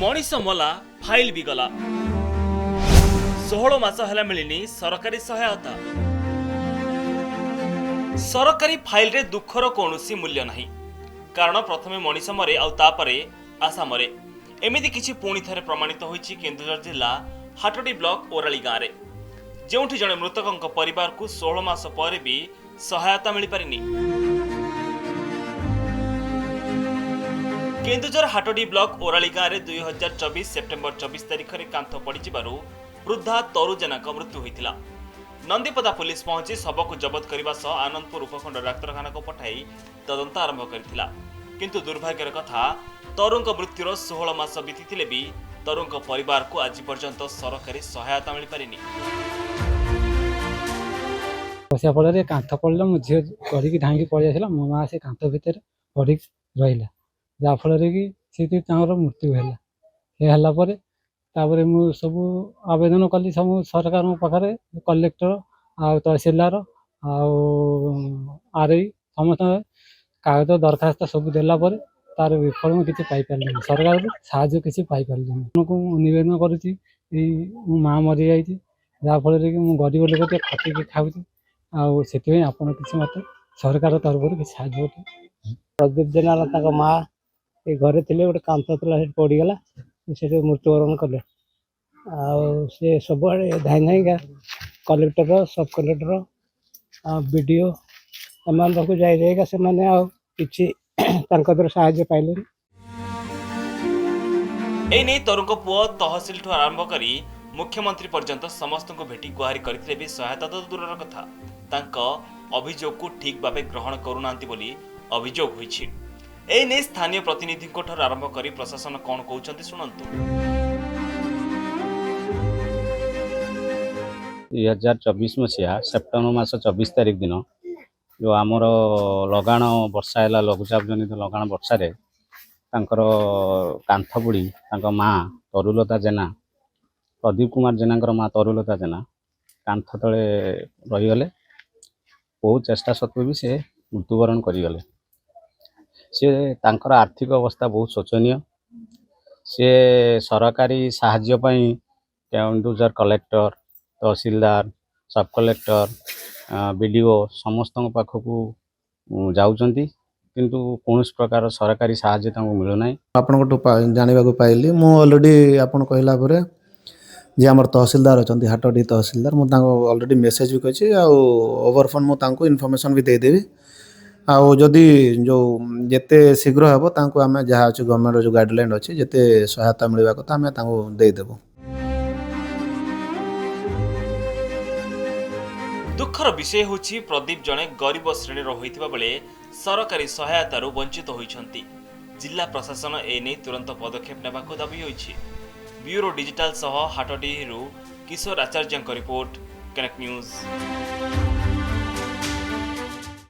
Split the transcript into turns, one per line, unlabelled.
मनीष मला फाइल भी गला 16 मास है मिलनी सरकारी सहायता। सरकारी फाइल रे दुखर कौन मूल्य नहीं कारण प्रथमे मनीष मरे आउे आशा मरे एमती किसी पुणी थे प्रमाणित होती केन्दुझर जिला हाटडी ब्लॉक ओराली गाँव में जोठी जड़े मृतकों परिवार को 16 मास पर भी सहायता मिल पारिनी। केन्दुझर हाटडी ब्लॉक ओराली गाँव में 2024 सेप्टेम्बर 24 तारिख में कांथ पड़ वृद्धा तरु जेना मृत्यु होता। नंदीपदा पुलिस पहुंची शव को जबत करने सह आनंदपुर उपखंड डाक्तखाना को पठाई तदंत आरंभ करथिला। किंतु दुर्भाग्यर कथा तरुण मृत्युर 16 मास बीती भी तरुण परिवार को आज पर्यंत सरकारी सहायता मिल पारिनी।
बसिया फल कांथ पड़ा मो झी गढ़ी ढांगी पलि आसला मो माँ से कांथ भितर पड़ रहा जहाँफल कि मृत्यु है। तापर मु सब आवेदन कली सब सरकार पाखे कलेक्टर आ तहसीलदार आरई समस्त कागज दरखास्त सब देलापर तार विफल में किसी पाई पारे सरकार साहाय्य किसी पाई पारे उनको निवेदन करुँची मो माँ मरी जाइए जहाँफल कि मु गरीब लोक खटिक खाऊँ से आपड़ किसी मत सरकार तरफ किसी साहाय्य प्रदीप जेना माँ ये घरे थे गोटे कांथ पड़गला से मृत्युवरण कले से सब धाई धाई कलेक्टर सब कलेक्टर बीडीओ एम पाक जाइका से साहाय्य पाइले।
एने तरुण पुओ तहसिल ठू आरंभ करी मुख्यमंत्री पर्यंत समस्त को भेटी गुहारी करथिले भी सहायता तो दूरर कथा तांका अभियोग को ठीक भाव ग्रहण करूनांती बोली अभियोग होईछि। एने स्थानीय प्रतिनिधि आरंभ करी प्रशासन कौन कहते शुणु।
2024 मसीहा सेप्टेम्बर मास 24 तारिख दिन जो आमर लगाण वर्षा है लघुचाप जनित लगाण वर्षा कांथ बुड़ी माँ तरुलता जेना प्रदीप कुमार जेना माँ तरुलता जेना कांथ तले रहीगले बहुत चेष्टा सत्वे भी से मृत्युवरण करगले। सी तांकर आर्थिक अवस्था बहुत शोचनीय। सी सरकारी साहाय्य केन्दुझर कलेक्टर तहसीलदार सब कलेक्टर बीडीओ समस्त पाखक जाउचंती किंतु कौन प्रकार सरकारी साहाय्य मिलूना।
आपन जानवा पाइली मु ऑलरेडी आपन कहला परे जे हमर तहसीलदार अच्छा हाटडी तहसीलदार मुझे ऑलरेडी मेसेज भी कही ओवर फोन मुझे इनफॉरमेशन भी देदेवी आदि जो जिते शीघ्र हम आम जहाँ अच्छे गवर्नमेंट जो गाइडलाइन अच्छी जिते सहायता मिलवा कथा आम देदेबू।
दुखर विषय होछि प्रदीप जने गरीब श्रेणी होइथिबा बेले सरकारी सहायतार वंचित होइछंती। जिला प्रशासन एने तुरंत पदक्षेप नेबाको दाबी होइछि। ब्यूरो डिजिटल सह हाटडीरू किशोर आचार्य रिपोर्ट कनेक्ट न्यूज।